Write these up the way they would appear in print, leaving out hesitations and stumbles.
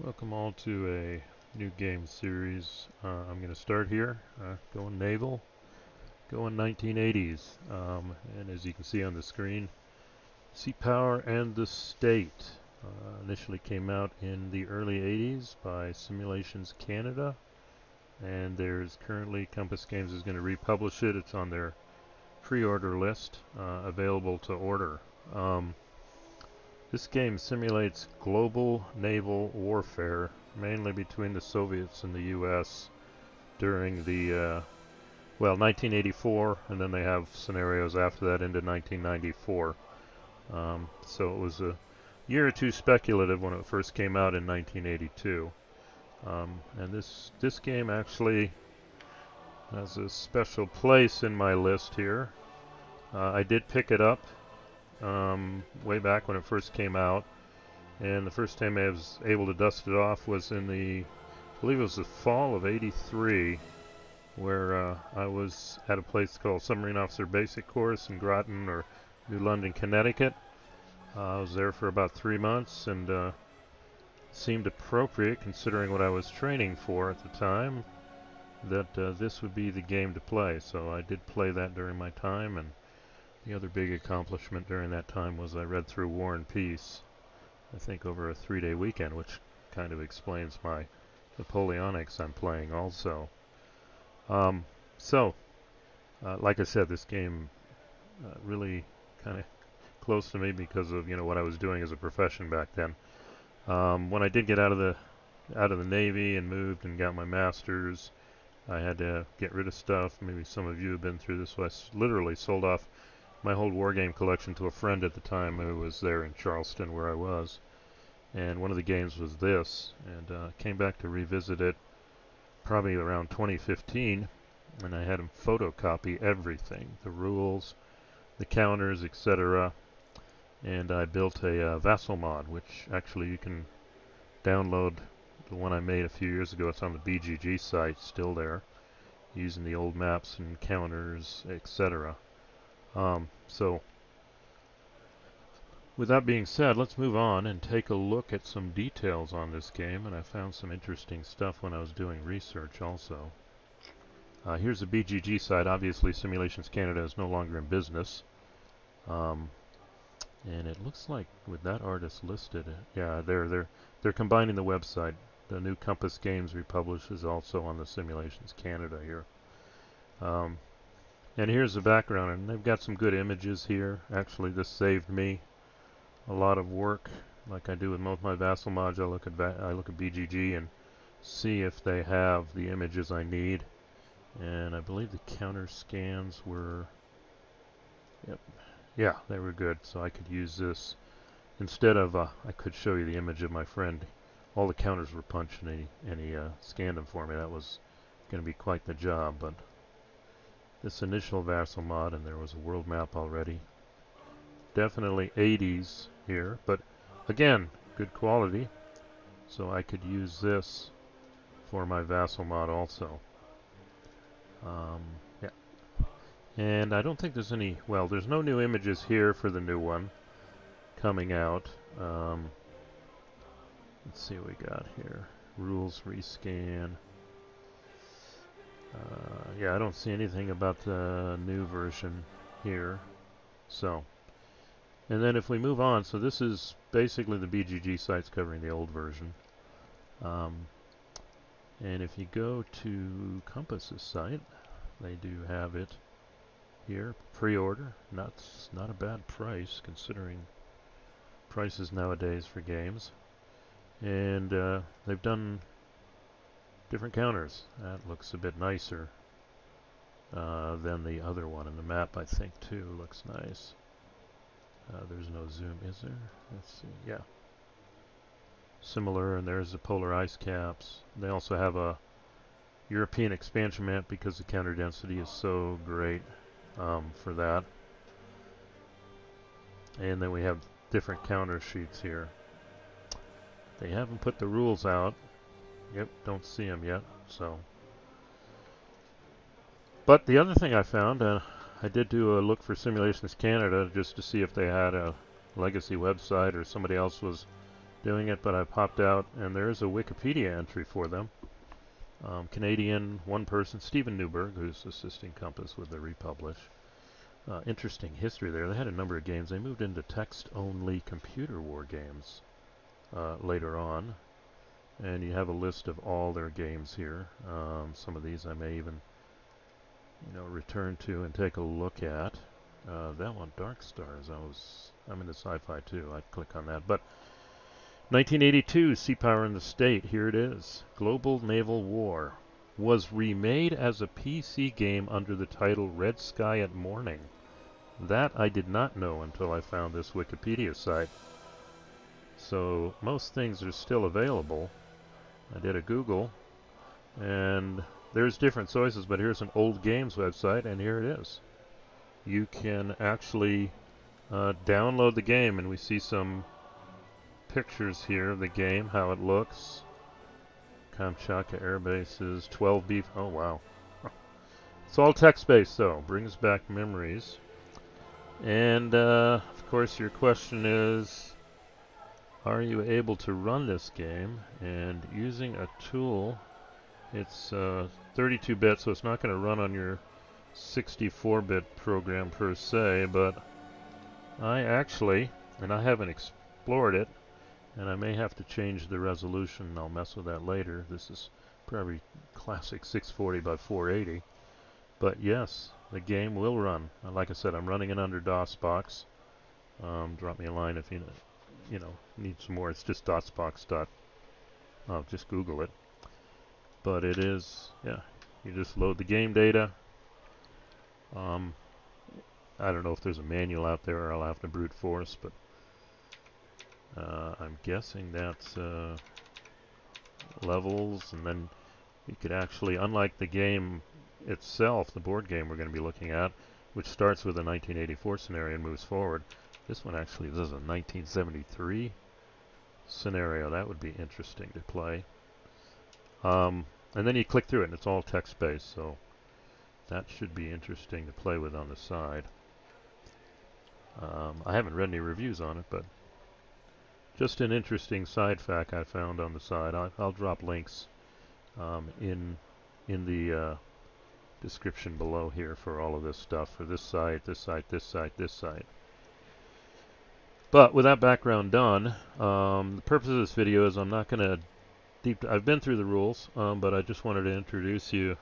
Welcome all to a new game series. I'm going to start here, going naval, going 1980s. And as you can see on the screen, Seapower and the State initially came out in the early 80s by Simulations Canada, and there's currently Compass Games is going to republish it. It's on their pre-order list, available to order. This game simulates global naval warfare, mainly between the Soviets and the U.S. during the 1984, and then they have scenarios after that into 1994. So it was a year or two speculative when it first came out in 1982. And this game actually has a special place in my list here. I did pick it up way back when it first came out, and the first time I was able to dust it off was in I believe it was the fall of '83, where I was at a place called Submarine Officer Basic Course in Groton or New London, Connecticut. I was there for about 3 months, and seemed appropriate considering what I was training for at the time, that this would be the game to play. So I did play that during my time, and the other big accomplishment during that time was I read through War and Peace, I think over a 3-day weekend, which kind of explains my Napoleonics I'm playing also. Like I said, this game really kind of close to me because of what I was doing as a profession back then. When I did get out of the Navy and moved and got my master's, I had to get rid of stuff. Maybe some of you have been through this. So I literally sold off my whole war game collection to a friend at the time who was there in Charleston where I was. And one of the games was this, and came back to revisit it probably around 2015, and I had him photocopy everything, the rules, the counters, etc. And I built a vassal mod, which actually you can download. The one I made a few years ago, it's on the BGG site, still there, using the old maps and counters, etc. So with that being said, let's move on and take a look at some details on this game, and I found some interesting stuff when I was doing research also. Here's the BGG site. Obviously Simulations Canada is no longer in business, and it looks like with that artist listed, yeah, they're combining the website. The new Compass Games republish is also on the Simulations Canada here. And here's the background, and they've got some good images here. Actually, this saved me a lot of work, like I do with most of my vassal mods. I look at BGG and see if they have the images I need. And I believe the counter scans were, yep, yeah, they were good. So I could use this instead of I could show you the image of my friend. All the counters were punched, and he scanned them for me. That was going to be quite the job. But this initial vassal mod, and there was a world map already. Definitely 80s here, but again, good quality. So I could use this for my vassal mod also. Yeah. And I don't think there's any, well, there's no new images here for the new one coming out. Let's see what we got here. Rules rescan. Yeah, I don't see anything about the new version here. So, and then if we move on, so this is basically the BGG sites covering the old version. And if you go to Compass's site, they do have it here, pre-order. Not a bad price considering prices nowadays for games. And they've done different counters. That looks a bit nicer than the other one. And the map, I think, too, looks nice. There's no zoom, is there? Let's see. Yeah. Similar, and there's the polar ice caps. They also have a European expansion map because the counter density is so great for that. And then we have different counter sheets here. They haven't put the rules out. Yep, don't see them yet. So, but the other thing I found, I did do a look for Simulations Canada just to see if they had a legacy website or somebody else was doing it, but I popped out, and there's a Wikipedia entry for them. Canadian, one person, Stephen Newberg, who's assisting Compass with the republish. Interesting history there. They had a number of games. They moved into text-only computer war games later on, and you have a list of all their games here. Some of these I may even, return to and take a look at. That one, Dark Stars. I'm into sci-fi too. I'd click on that. But 1982, Seapower the State. Here it is. Global Naval War was remade as a PC game under the title Red Sky at Morning. That I did not know until I found this Wikipedia site. So most things are still available. I did a Google, and there's different choices, but here's an old games website, and here it is. You can actually download the game, and we see some pictures here of the game, how it looks. Kamchatka Air Bases, 12B. Oh, wow. It's all text-based, though. Brings back memories. And, of course, your question is, are you able to run this game? And using a tool, it's 32-bit, so it's not going to run on your 64-bit program per se, but I actually, and I haven't explored it, and I may have to change the resolution. I'll mess with that later. This is probably classic 640 by 480. But yes, the game will run. Like I said, I'm running it under DOSBox. Drop me a line if you need some more. It's just DOSBox. Just Google it. But it is, yeah. You just load the game data. I don't know if there's a manual out there, or I'll have to brute force, but I'm guessing that's levels, and then you could actually, unlike the game itself, the board game we're going to be looking at, which starts with a 1984 scenario and moves forward, this one actually does a 1973 scenario. That would be interesting to play. And then you click through it, and it's all text-based, so that should be interesting to play with on the side. I haven't read any reviews on it, but just an interesting side fact I found on the side. I'll drop links in the description below here for all of this stuff, for this site, this site, this site, this site. But with that background done, the purpose of this video is I'm not going to I've been through the rules, but I just wanted to introduce you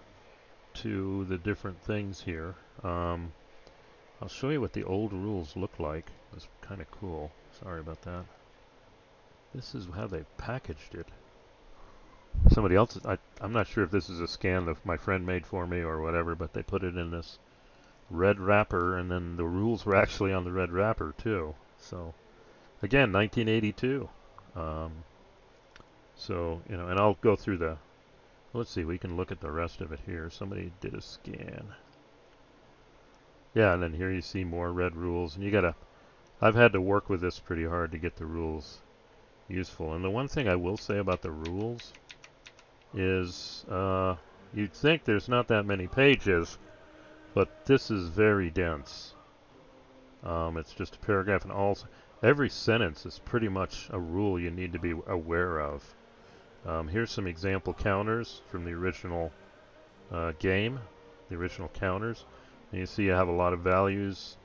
to the different things here. I'll show you what the old rules look like. It's kind of cool. Sorry about that. This is how they packaged it. Somebody else, I'm not sure if this is a scan that my friend made for me or whatever, but they put it in this red wrapper, and then the rules were actually on the red wrapper too. So, again, 1982. So, and I'll go through the, let's see, we can look at the rest of it here. Somebody did a scan. Yeah, and then here you see more red rules, and I've had to work with this pretty hard to get the rules useful. And the one thing I will say about the rules is you'd think there's not that many pages, but this is very dense. It's just a paragraph, and every sentence is pretty much a rule you need to be aware of. Here's some example counters from the original game, the original counters. And you see I have a lot of values: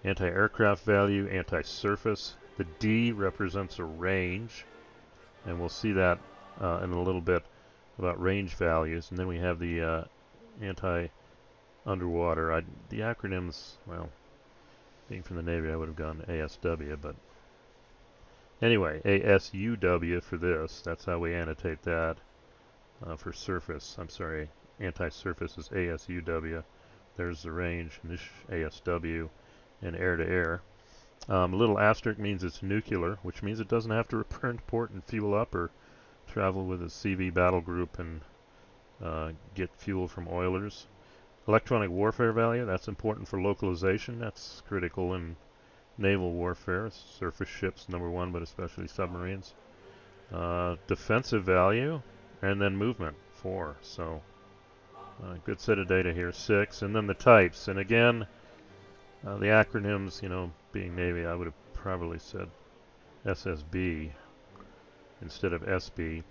anti-aircraft value, anti-surface. The D represents a range, and we'll see that in a little bit about range values. And then we have the anti-underwater. The acronyms, well, being from the Navy, I would have gone ASW, but anyway, ASUW for this. That's how we annotate that. For surface, I'm sorry, anti-surface is ASUW. There's the range, and this ASW, and air-to-air. A little asterisk means it's nuclear, which means it doesn't have to return to port and fuel up or travel with a CV battle group and get fuel from oilers. Electronic warfare value, that's important for localization. That's critical in naval warfare. Surface ships, number one, but especially submarines. Defensive value, and then movement, 4. So, good set of data here, 6. And then the types. And again, the acronyms, being Navy, I would have probably said SSB. instead of SB,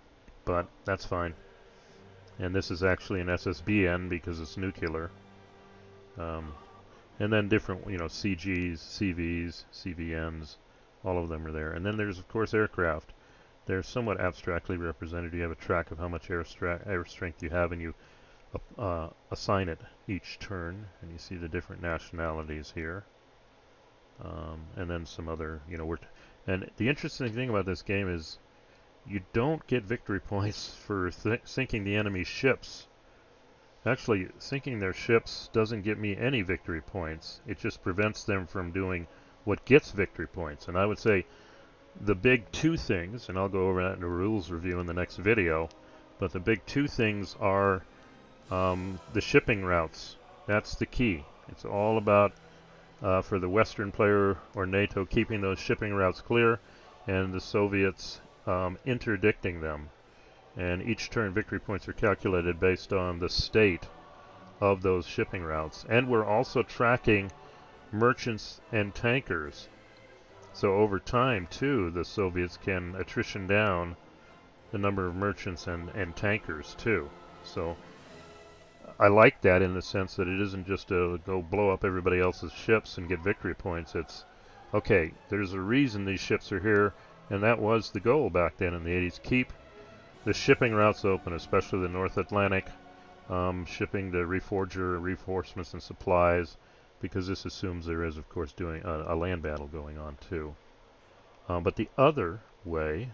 but that's fine. And this is actually an SSBN because it's nuclear. And then different, CGs, CVs, CVNs, all of them are there. And then there's, of course, aircraft. They're somewhat abstractly represented. You have a track of how much air strength you have, and you assign it each turn. And you see the different nationalities here. And then some other, and the interesting thing about this game is you don't get victory points for sinking the enemy ships. Actually, sinking their ships doesn't get me any victory points. It just prevents them from doing what gets victory points. And I would say the big two things, and I'll go over that in a rules review in the next video, but the big two things are the shipping routes. That's the key. It's all about, for the Western player or NATO, keeping those shipping routes clear, and the Soviets interdicting them. And each turn victory points are calculated based on the state of those shipping routes. And we're also tracking merchants and tankers. So over time, too, the Soviets can attrition down the number of merchants and tankers, too. So I like that in the sense that it isn't just to go blow up everybody else's ships and get victory points. It's, okay, there's a reason these ships are here, and that was the goal back then in the 80s. Keep the shipping routes open, especially the North Atlantic, shipping the reforger, reinforcements, and supplies, because this assumes there is, of course, doing a land battle going on, too. But the other way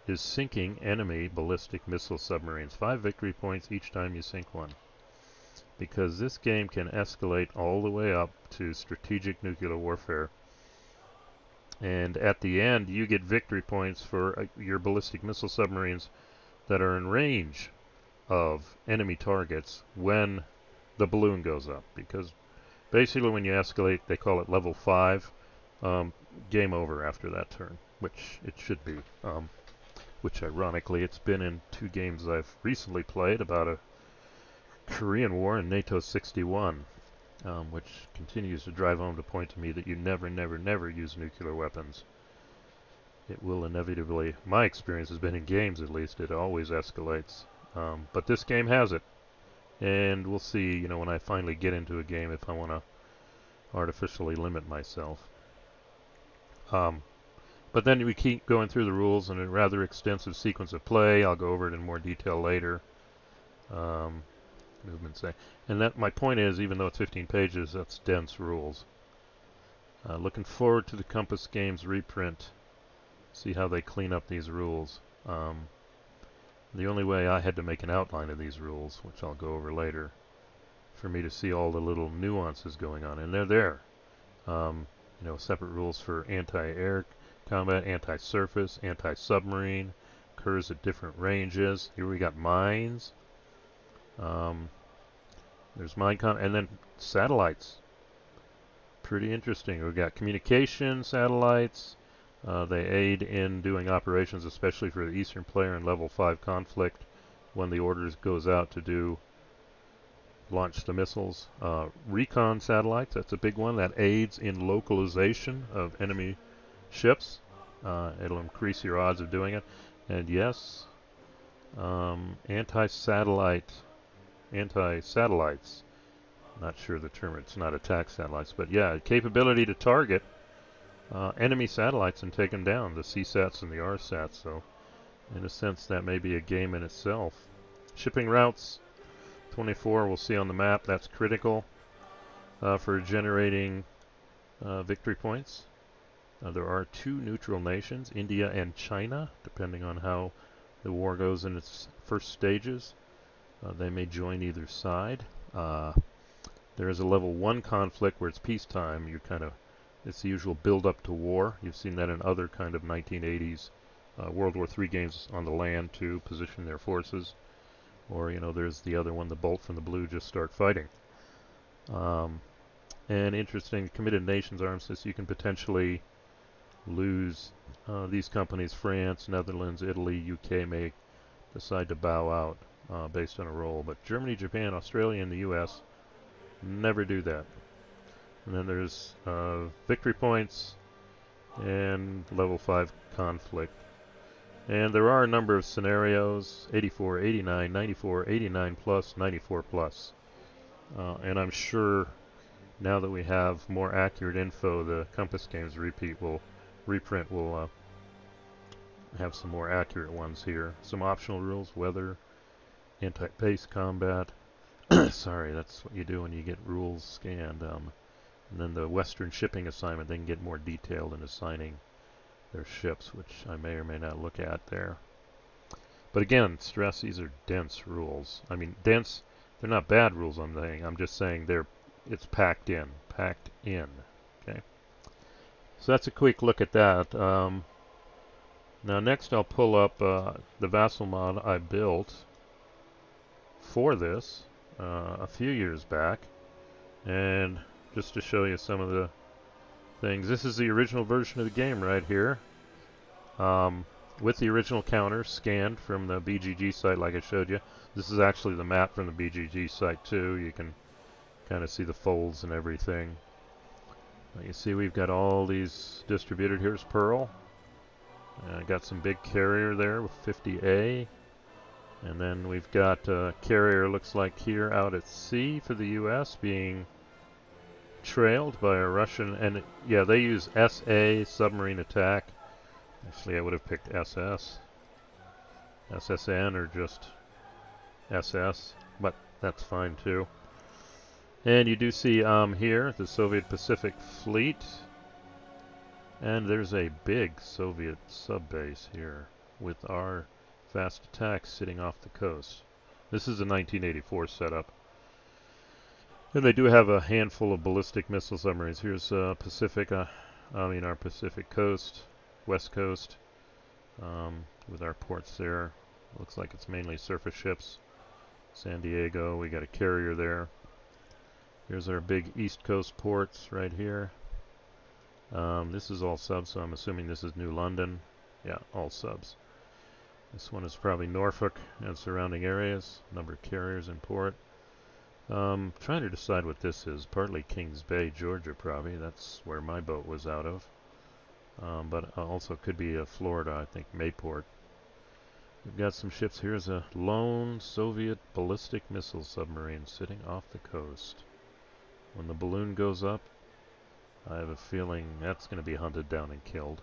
is sinking enemy ballistic missile submarines. 5 victory points each time you sink one. Because this game can escalate all the way up to strategic nuclear warfare. And at the end, you get victory points for your ballistic missile submarines that are in range of enemy targets when the balloon goes up. Because basically when you escalate, they call it level 5, game over after that turn, which it should be. Which ironically, it's been in 2 games I've recently played about a Korean War and NATO 61. Which continues to drive home the point to me that you never, never, never use nuclear weapons. It will inevitably, my experience has been in games at least, it always escalates. But this game has it. And we'll see, when I finally get into a game if I want to artificially limit myself. But then we keep going through the rules in a rather extensive sequence of play. I'll go over it in more detail later. Movement say. And that my point is, even though it's 15 pages, that's dense rules. Looking forward to the Compass Games reprint. See how they clean up these rules. The only way I had to make an outline of these rules, which I'll go over later, for me to see all the little nuances going on, and they're there. Separate rules for anti-air combat, anti-surface, anti-submarine, occurs at different ranges. Here we got mines. There's Minecon, and then satellites. Pretty interesting. We've got communication satellites. They aid in doing operations, especially for the Eastern player in level 5 conflict, when the orders goes out to launch the missiles. Recon satellites, that's a big one. That aids in localization of enemy ships. It'll increase your odds of doing it. And yes, anti-satellites. Not sure the term, it's not attack satellites, but yeah, capability to target enemy satellites and take them down, the CSATs and the RSATs. So in a sense that may be a game in itself. Shipping routes 24 we'll see on the map. That's critical for generating victory points. There are 2 neutral nations, India and China, depending on how the war goes in its first stages. They may join either side. There is a level 1 conflict where it's peacetime. It's the usual build-up to war. You've seen that in other kind of 1980s World War III games on the land to position their forces. Or, there's the other one, the Bolt from the Blue, just start fighting. And interesting, committed nations armistice, you can potentially lose these companies. France, Netherlands, Italy, UK may decide to bow out based on a roll. But Germany, Japan, Australia, and the US never do that. And then there's victory points and level 5 conflict. And there are a number of scenarios: 84, 89, 94, 89 plus, 94 plus. And I'm sure now that we have more accurate info, the Compass Games reprint will have some more accurate ones here. Some optional rules: weather, anti-base combat. Sorry, that's what you do when you get rules scanned. And then the Western shipping assignment, they can get more detailed in assigning their ships, which I may or may not look at there. But again, stress, these are dense rules. I mean, dense, they're not bad rules, I'm just saying it's packed in. Okay. So that's a quick look at that. Now next I'll pull up the Vassal mod I built for this a few years back, and just to show you some of the things. This is the original version of the game right here, with the original counter scanned from the BGG site like I showed you. This is actually the map from the BGG site too. You can kind of see the folds and everything. You see we've got all these distributed. Here's Pearl. Got some big carrier there with 50A. And then we've got carrier, looks like here out at sea for the US, being trailed by a Russian. And yeah, they use SA, submarine attack. Actually, I would have picked SS, SSN, or just SS, but that's fine too. And you do see here the Soviet Pacific Fleet. And there's a big Soviet subbase here with our fast attacks sitting off the coast. This is a 1984 setup. And they do have a handful of ballistic missile submarines. Here's our Pacific coast, west coast, with our ports there. Looks like it's mainly surface ships. San Diego, we got a carrier there. Here's our big east coast ports right here. This is all subs, so I'm assuming this is New London. Yeah, all subs. This one is probably Norfolk and surrounding areas. Number of carriers in port. Trying to decide what this is. Partly Kings Bay, Georgia, probably. That's where my boat was out of. But also could be Florida, I think, Mayport. We've got some ships. Here's a lone Soviet ballistic missile submarine sitting off the coast. When the balloon goes up, I have a feeling that's going to be hunted down and killed.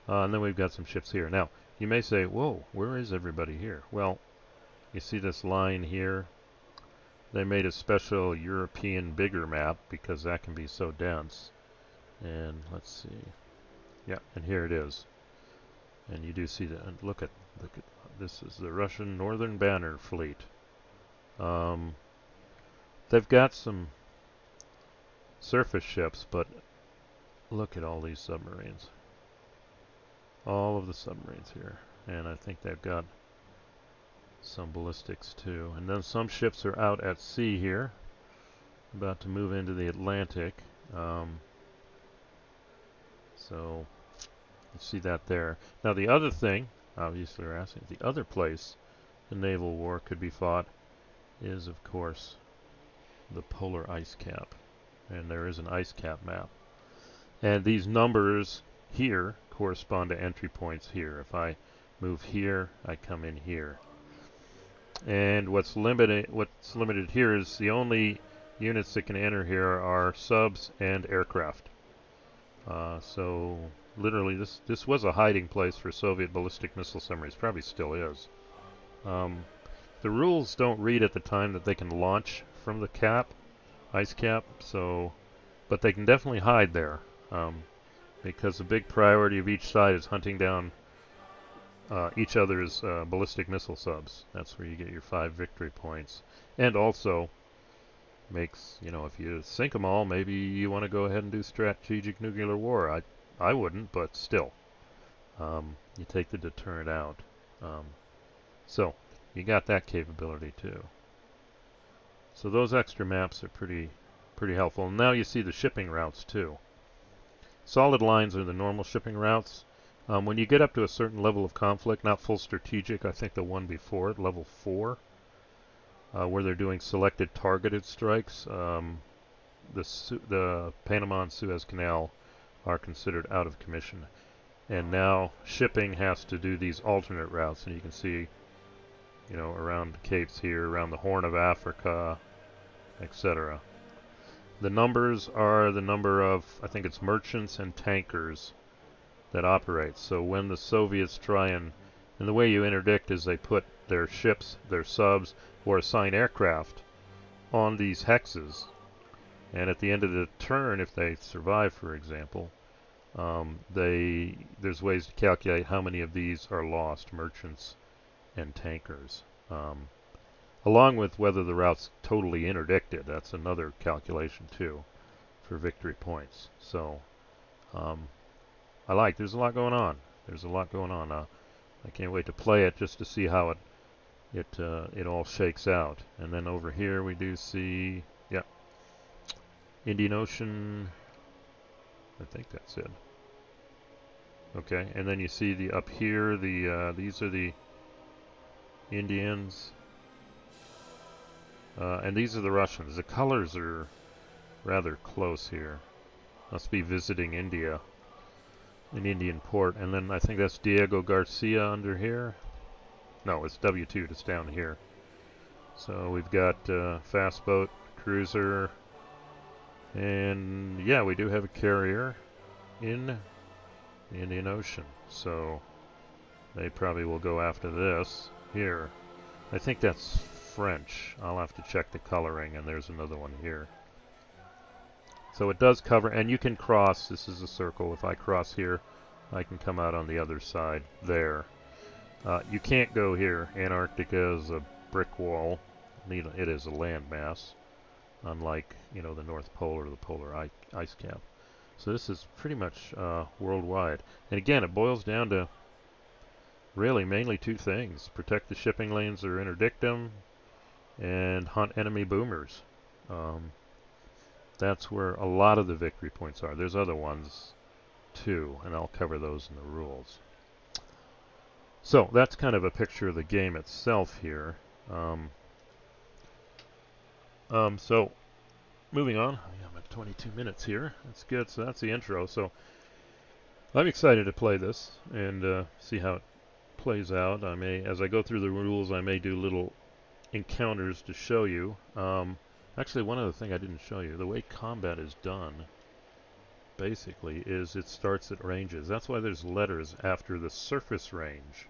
And then we've got some ships here. Now, you may say, whoa, where is everybody here? Well, you see this line here? They made a special European bigger map because that can be so dense. And let's see. Yeah, and here it is. And you do see that. And look at this is the Russian Northern Banner Fleet. They've got some surface ships, but look at all these submarines. All of the submarines here. And I think they've got some ballistics too. And then some ships are out at sea here, about to move into the Atlantic. So you see that there. Now the other thing, obviously we're asking, the other place the naval war could be fought is, of course, the polar ice cap. And there is an ice cap map. And these numbers here correspond to entry points here. If I move here, I come in here. And what's limited here is the only units that can enter here are subs and aircraft. So literally this was a hiding place for Soviet ballistic missile submarines. Probably still is. The rules don't read at the time that they can launch from the cap, ice cap, but they can definitely hide there, because the big priority of each side is hunting down each other's ballistic missile subs. That's where you get your 5 victory points. And also makes, if you sink them all, maybe you want to go ahead and do strategic nuclear war. I wouldn't, but still, you take the deterrent out. So you got that capability too. So those extra maps are pretty helpful. And now you see the shipping routes too. Solid lines are the normal shipping routes. When you get up to a certain level of conflict, not full strategic, I think the one before it, level 4, where they're doing selected targeted strikes, the Panama and Suez Canal are considered out of commission. And now shipping has to do these alternate routes, and you can see, you know, around the Capes here, around the Horn of Africa, etc. The numbers are the number of, I think it's merchants and tankers that operate. So when the Soviets try and the way you interdict is they put their ships, their subs, or assign aircraft on these hexes. And at the end of the turn, if they survive, for example, there's ways to calculate how many of these are lost, merchants and tankers. Along with whether the route's totally interdicted. That's another calculation too for victory points. So there's a lot going on. There's a lot going on. I can't wait to play it just to see how it all shakes out. And then over here we do see, yeah, Indian Ocean. I think that's it. Okay, and then you see the up here. These are the Indians, and these are the Russians. The colors are rather close here. Must be visiting India, an Indian port. And then I think that's Diego Garcia under here. No, it's W2 that's down here. So we've got fast boat, cruiser, and yeah, we do have a carrier in the Indian Ocean. So they probably will go after this here. I think that's French. I'll have to check the coloring, and there's another one here. So it does cover, and you can cross. This is a circle. If I cross here, I can come out on the other side there. You can't go here. Antarctica is a brick wall. It is a landmass, unlike, you know, the North Pole or the polar ice cap. So this is pretty much worldwide. And again, it boils down to really mainly two things: protect the shipping lanes or interdict them, and hunt enemy boomers. That's where a lot of the victory points are. There's other ones too, and I'll cover those in the rules. So that's kind of a picture of the game itself here. So moving on, I'm at 22 minutes here. That's good. So that's the intro. So I'm excited to play this and see how it plays out. I may, as I go through the rules, I may do little encounters to show you. Actually, one other thing I didn't show you, the way combat is done basically is it starts at ranges. That's why there's letters after the surface range.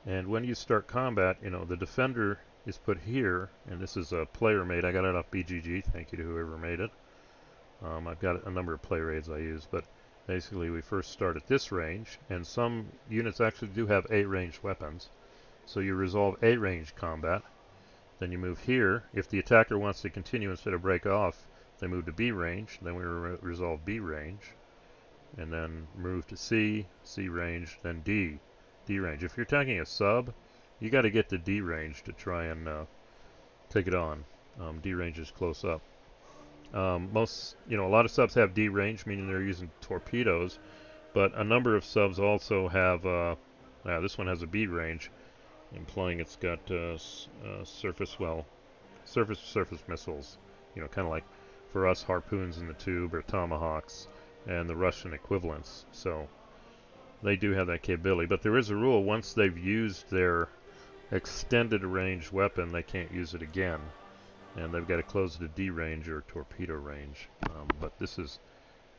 And when you start combat, you know, the defender is put here, and this is a player made. I got it off BGG. Thank you to whoever made it. I've got a number of play raids I use, but basically we first start at this range, and some units actually do have A range weapons. So you resolve A range combat, then you move here. If the attacker wants to continue instead of break off, they move to B range, then we resolve B range, and then move to C range, then D range. If you're attacking a sub, you got to get to D range to try and take it on. D range is close up. A lot of subs have D range, meaning they're using torpedoes, but a number of subs also have, this one has a B range, implying it's got surface missiles, you know, kind of like for us harpoons in the tube or tomahawks and the Russian equivalents. So they do have that capability, but there is a rule: once they've used their extended range weapon, they can't use it again, and they've got to close to D range or torpedo range. But this is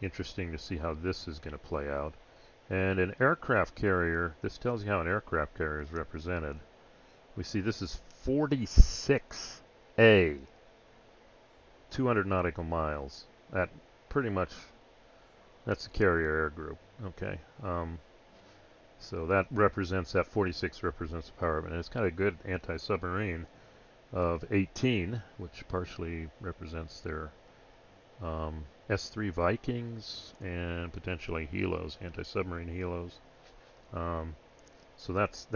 interesting to see how this is going to play out. And an aircraft carrier, this tells you how an aircraft carrier is represented. We see this is 46A, 200 nautical miles. That pretty much, that's a carrier air group. Okay. So that represents, that 46 represents the power of it. And it's got a good anti-submarine of 18, which partially represents their S3 Vikings and potentially helos, anti-submarine helos. So that's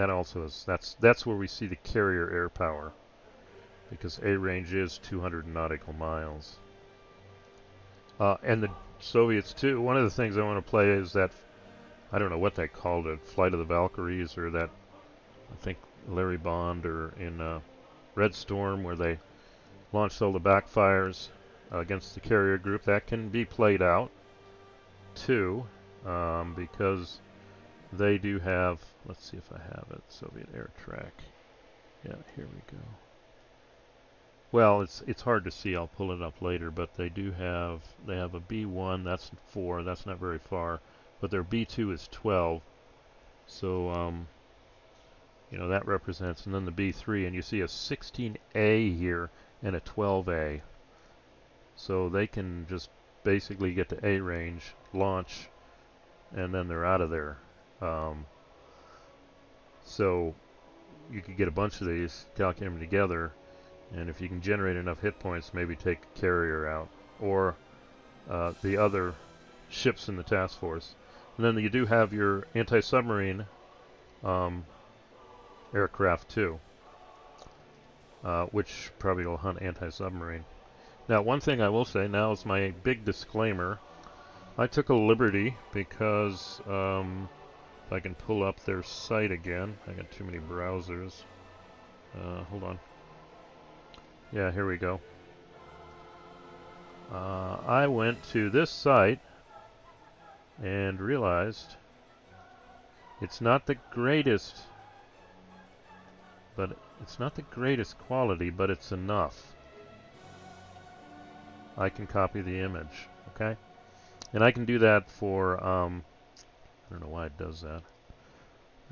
where we see the carrier air power, because A range is 200 nautical miles. And the Soviets too. One of the things I want to play is that, I don't know what they called it, Flight of the Valkyries, or that, I think Larry Bond, or in Red Storm, where they launched all the backfires against the carrier group. That can be played out too. because they do have, let's see if I have it, Soviet Air Track. Yeah, here we go. Well, it's hard to see. I'll pull it up later, but they have a B1. That's 4. That's not very far, but their B2 is 12. So you know, that represents, and then the B3, and you see a 16A here and a 12A. So they can just basically get to A range, launch, and then they're out of there. So you could get a bunch of these, calculate them together, and if you can generate enough hit points, maybe take a carrier out, or the other ships in the task force. And then you do have your anti-submarine aircraft too, which probably will hunt anti-submarine. Now, one thing I will say now is my big disclaimer. I took a liberty because if I can pull up their site again. I got too many browsers. Hold on. Yeah, here we go. I went to this site and realized it's not the greatest, quality, but it's enough. I can copy the image, okay? And I can do that for, I don't know why it does that.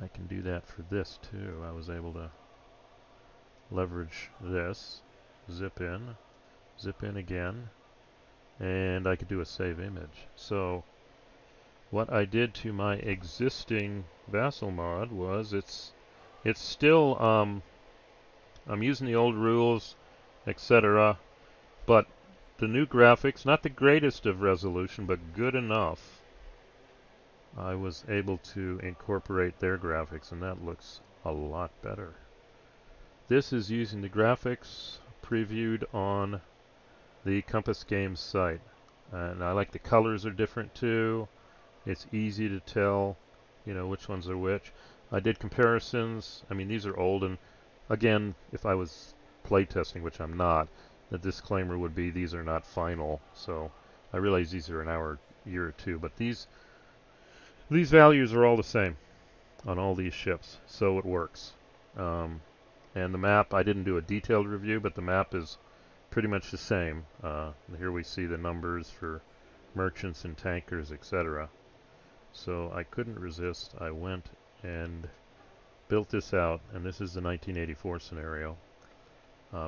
I can do that for this too. I was able to leverage this, zip in again, and I could do a save image. So what I did to my existing Vassal mod was it's still, I'm using the old rules, etc., but the new graphics, not the greatest of resolution, but good enough. I was able to incorporate their graphics, and that looks a lot better. This is using the graphics previewed on the Compass Games site. And I like the colors are different too. It's easy to tell, you know, which ones are which. I did comparisons. I mean, these are old, and again, if I was playtesting, which I'm not, the disclaimer would be these are not final. So I realize these are an year or two, but these values are all the same on all these ships, so it works. And the map, I didn't do a detailed review, but the map is pretty much the same. Here we see the numbers for merchants and tankers, etc. So I couldn't resist. I went and built this out, and this is the 1984 scenario.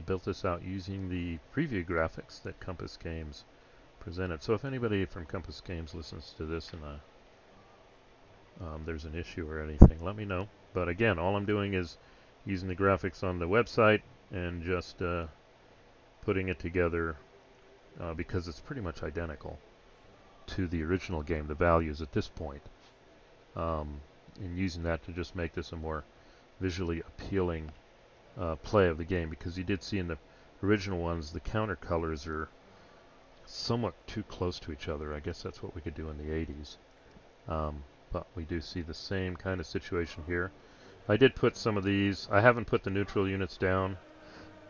Built this out using the preview graphics that Compass Games presented. So if anybody from Compass Games listens to this and there's an issue or anything, let me know. But again, all I'm doing is using the graphics on the website and just putting it together because it's pretty much identical to the original game, the values at this point, and using that to just make this a more visually appealing play of the game, because you did see in the original ones the counter colors are somewhat too close to each other. I guess that's what we could do in the 80s. But we do see the same kind of situation here. I did put some of these. I haven't put the neutral units down.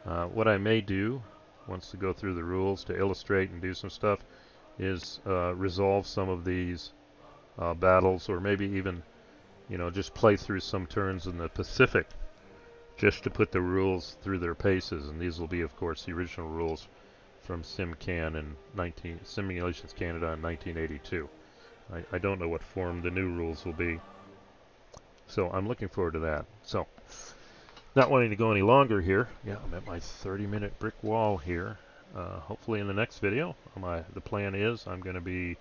What I may do, once to go through the rules to illustrate and do some stuff, is resolve some of these battles, or maybe even, you know, just play through some turns in the Pacific, just to put the rules through their paces. And these will be, of course, the original rules from SimCan in Simulations Canada in 1982. I don't know what form the new rules will be, so I'm looking forward to that. So, not wanting to go any longer here. Yeah, I'm at my 30-minute brick wall here. Hopefully in the next video, the plan is I'm going to be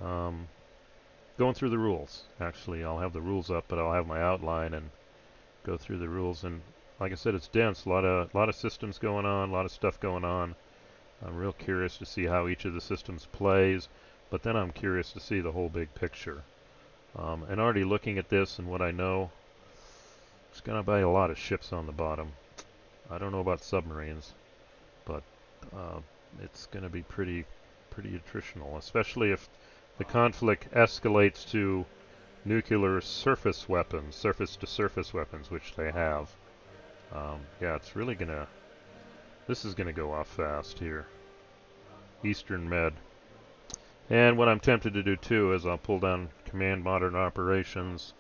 going through the rules. Actually, I'll have the rules up, but I'll have my outline and go through the rules. And like I said, it's dense. A lot of systems going on, a lot of stuff going on. I'm real curious to see how each of the systems plays, but then I'm curious to see the whole big picture. And already looking at this and what I know, it's going to be a lot of ships on the bottom. I don't know about submarines, but it's going to be pretty attritional, especially if the conflict escalates to nuclear surface weapons, surface-to-surface weapons, which they have. Yeah, it's really going to... This is going to go off fast here. Eastern Med. And what I'm tempted to do too is I'll pull down Command Modern Operations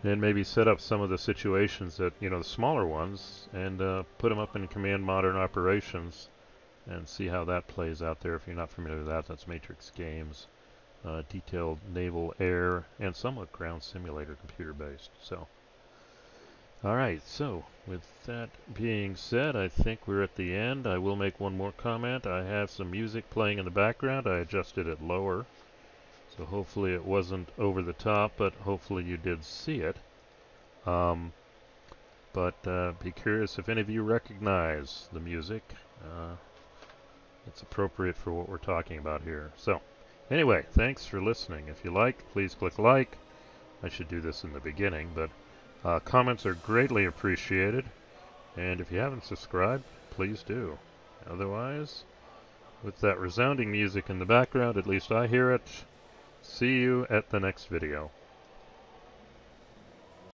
and maybe set up some of the situations that, the smaller ones, and put them up in Command Modern Operations and see how that plays out there. If you're not familiar with that, that's Matrix Games. Detailed naval, air, and somewhat ground simulator computer based. So, alright, so with that being said, I think we're at the end. I will make one more comment. I have some music playing in the background. I adjusted it lower, so hopefully it wasn't over the top, but hopefully you did see it. But be curious if any of you recognize the music. It's appropriate for what we're talking about here. So, anyway, thanks for listening. If you like, please click like. I should do this in the beginning, but comments are greatly appreciated. And if you haven't subscribed, please do. Otherwise, with that resounding music in the background, at least I hear it. See you at the next video.